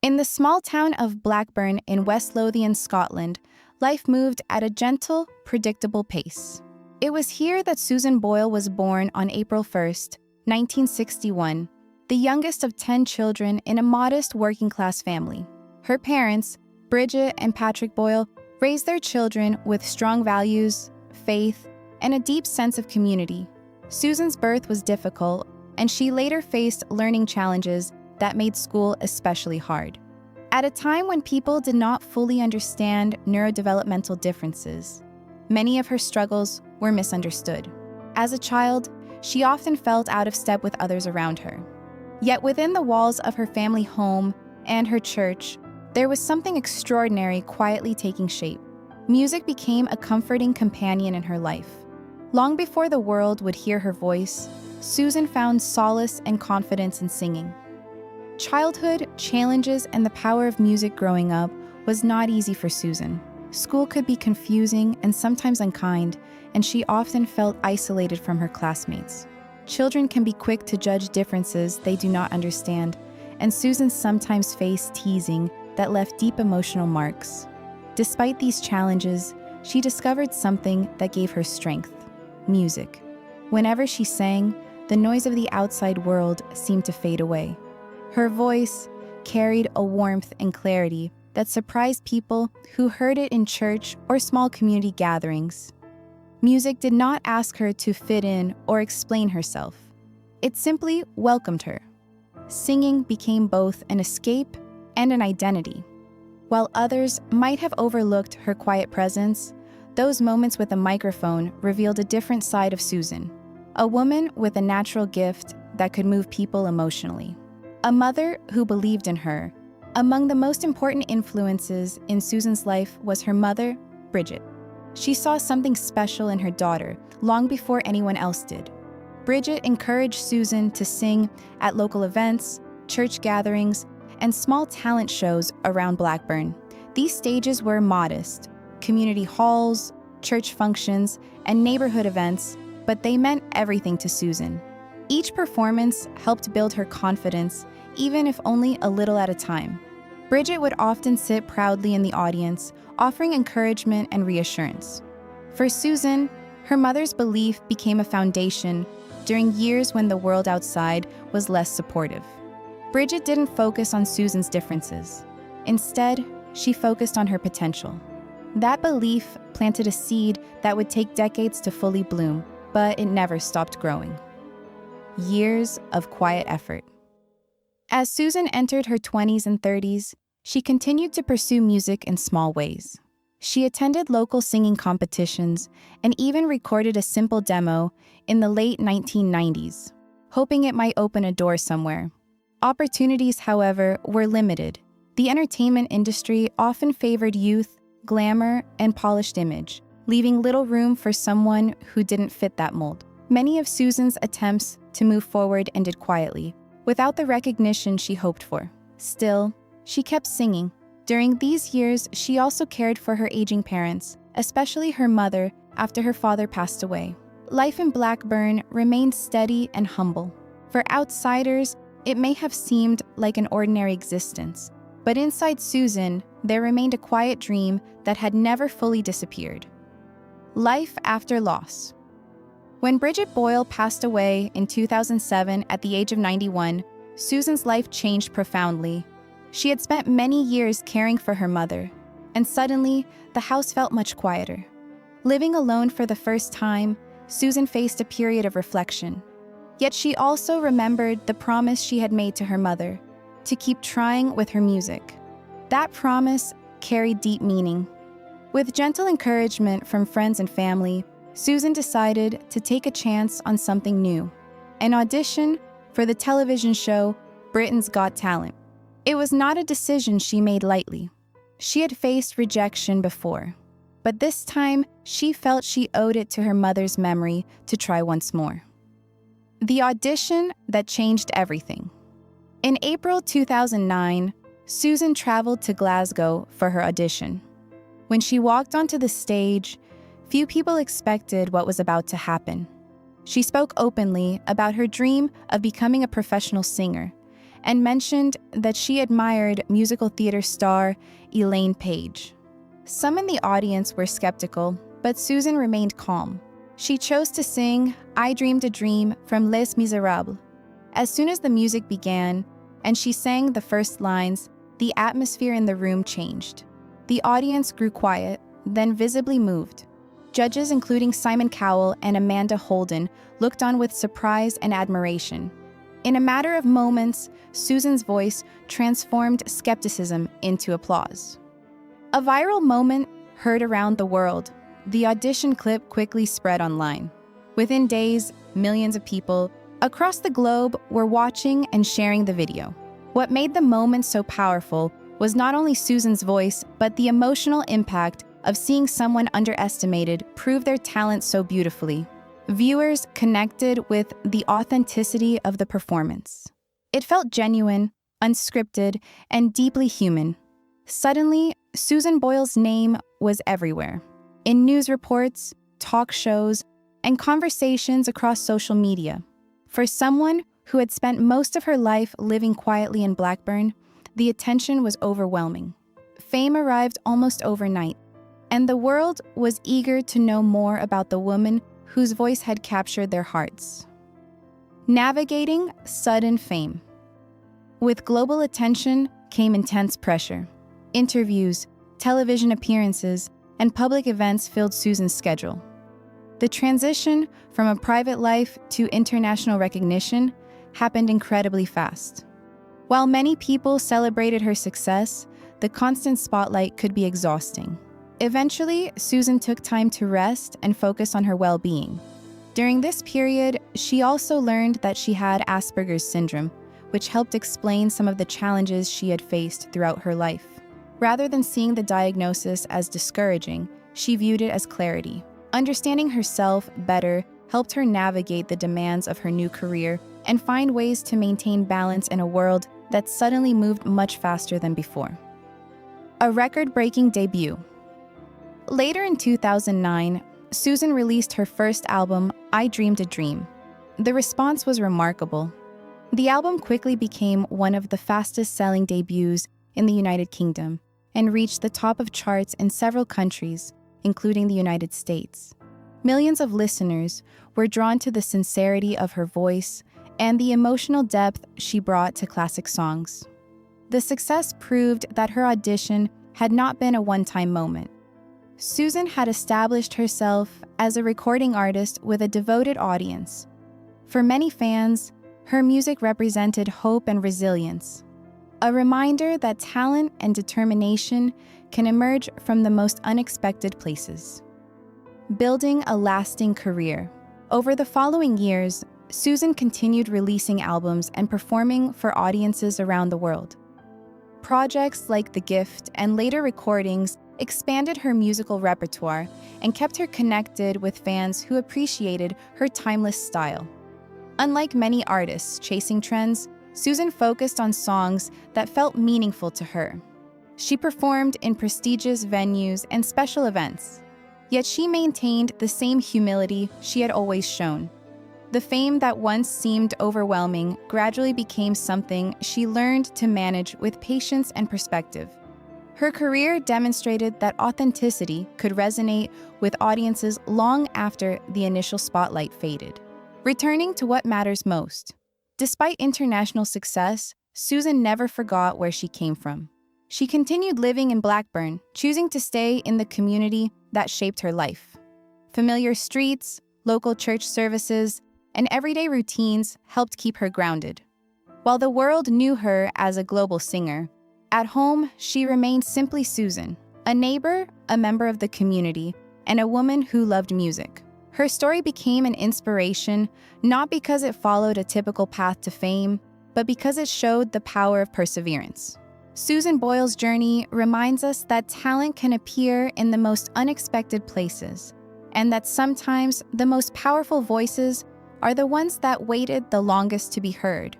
In the small town of Blackburn in West Lothian, Scotland, life moved at a gentle, predictable pace. It was here that Susan Boyle was born on April 1st, 1961, the youngest of 10 children in a modest working-class family. Her parents, Bridget and Patrick Boyle, raised their children with strong values, faith, and a deep sense of community. Susan's birth was difficult, and she later faced learning challenges that made school especially hard. At a time when people did not fully understand neurodevelopmental differences, many of her struggles were misunderstood. As a child, she often felt out of step with others around her. Yet within the walls of her family home and her church, there was something extraordinary quietly taking shape. Music became a comforting companion in her life. Long before the world would hear her voice, Susan found solace and confidence in singing. Childhood, challenges, and the power of music growing up was not easy for Susan. School could be confusing and sometimes unkind, and she often felt isolated from her classmates. Children can be quick to judge differences they do not understand, and Susan sometimes faced teasing that left deep emotional marks. Despite these challenges, she discovered something that gave her strength: music. Whenever she sang, the noise of the outside world seemed to fade away. Her voice carried a warmth and clarity that surprised people who heard it in church or small community gatherings. Music did not ask her to fit in or explain herself. It simply welcomed her. Singing became both an escape and an identity. While others might have overlooked her quiet presence, those moments with a microphone revealed a different side of Susan, a woman with a natural gift that could move people emotionally. A mother who believed in her. Among the most important influences in Susan's life was her mother, Bridget. She saw something special in her daughter long before anyone else did. Bridget encouraged Susan to sing at local events, church gatherings, and small talent shows around Blackburn. These stages were modest: community halls, church functions, and neighborhood events, but they meant everything to Susan. Each performance helped build her confidence, even if only a little at a time. Bridget would often sit proudly in the audience, offering encouragement and reassurance. For Susan, her mother's belief became a foundation during years when the world outside was less supportive. Bridget didn't focus on Susan's differences. Instead, she focused on her potential. That belief planted a seed that would take decades to fully bloom, but it never stopped growing. Years of quiet effort. As Susan entered her 20s and 30s, she continued to pursue music in small ways. She attended local singing competitions and even recorded a simple demo in the late 1990s, hoping it might open a door somewhere. Opportunities, however, were limited. The entertainment industry often favored youth, glamour, and polished image, leaving little room for someone who didn't fit that mold. Many of Susan's attempts to move forward ended quietly, without the recognition she hoped for. Still, she kept singing. During these years, she also cared for her aging parents, especially her mother after her father passed away. Life in Blackburn remained steady and humble. For outsiders, it may have seemed like an ordinary existence, but inside Susan, there remained a quiet dream that had never fully disappeared. Life after loss. When Bridget Boyle passed away in 2007 at the age of 91, Susan's life changed profoundly. She had spent many years caring for her mother, and suddenly, the house felt much quieter. Living alone for the first time, Susan faced a period of reflection. Yet she also remembered the promise she had made to her mother, to keep trying with her music. That promise carried deep meaning. With gentle encouragement from friends and family, Susan decided to take a chance on something new, an audition for the television show Britain's Got Talent. It was not a decision she made lightly. She had faced rejection before, but this time she felt she owed it to her mother's memory to try once more. The audition that changed everything. In April 2009, Susan traveled to Glasgow for her audition. When she walked onto the stage, few people expected what was about to happen. She spoke openly about her dream of becoming a professional singer, and mentioned that she admired musical theater star Elaine Paige. Some in the audience were skeptical, but Susan remained calm. She chose to sing I Dreamed a Dream from Les Miserables. As soon as the music began, and she sang the first lines, the atmosphere in the room changed. The audience grew quiet, then visibly moved. Judges including Simon Cowell and Amanda Holden looked on with surprise and admiration. In a matter of moments, Susan's voice transformed skepticism into applause. A viral moment heard around the world, the audition clip quickly spread online. Within days, millions of people across the globe were watching and sharing the video. What made the moment so powerful was not only Susan's voice, but the emotional impact of seeing someone underestimated prove their talent so beautifully. Viewers connected with the authenticity of the performance. It felt genuine, unscripted, and deeply human. Suddenly, Susan Boyle's name was everywhere. In news reports, talk shows, and conversations across social media. For someone who had spent most of her life living quietly in Blackburn, the attention was overwhelming. Fame arrived almost overnight, and the world was eager to know more about the woman whose voice had captured their hearts. Navigating sudden fame. With global attention came intense pressure. Interviews, television appearances, and public events filled Susan's schedule. The transition from a private life to international recognition happened incredibly fast. While many people celebrated her success, the constant spotlight could be exhausting. Eventually, Susan took time to rest and focus on her well-being. During this period, she also learned that she had Asperger's syndrome, which helped explain some of the challenges she had faced throughout her life. Rather than seeing the diagnosis as discouraging, she viewed it as clarity. Understanding herself better helped her navigate the demands of her new career and find ways to maintain balance in a world that suddenly moved much faster than before. A record-breaking debut. Later in 2009, Susan released her first album, I Dreamed a Dream. The response was remarkable. The album quickly became one of the fastest-selling debuts in the United Kingdom and reached the top of charts in several countries, including the United States. Millions of listeners were drawn to the sincerity of her voice and the emotional depth she brought to classic songs. The success proved that her audition had not been a one-time moment. Susan had established herself as a recording artist with a devoted audience. For many fans, her music represented hope and resilience, a reminder that talent and determination can emerge from the most unexpected places. Building a lasting career. Over the following years, Susan continued releasing albums and performing for audiences around the world. Projects like The Gift and later recordings expanded her musical repertoire and kept her connected with fans who appreciated her timeless style. Unlike many artists chasing trends, Susan focused on songs that felt meaningful to her. She performed in prestigious venues and special events, yet she maintained the same humility she had always shown. The fame that once seemed overwhelming gradually became something she learned to manage with patience and perspective. Her career demonstrated that authenticity could resonate with audiences long after the initial spotlight faded. Returning to what matters most. Despite international success, Susan never forgot where she came from. She continued living in Blackburn, choosing to stay in the community that shaped her life. Familiar streets, local church services, and everyday routines helped keep her grounded. While the world knew her as a global singer, at home she remained simply Susan, a neighbor, a member of the community, and a woman who loved music. Her story became an inspiration not because it followed a typical path to fame, but because it showed the power of perseverance. Susan Boyle's journey reminds us that talent can appear in the most unexpected places, and that sometimes the most powerful voices are the ones that waited the longest to be heard.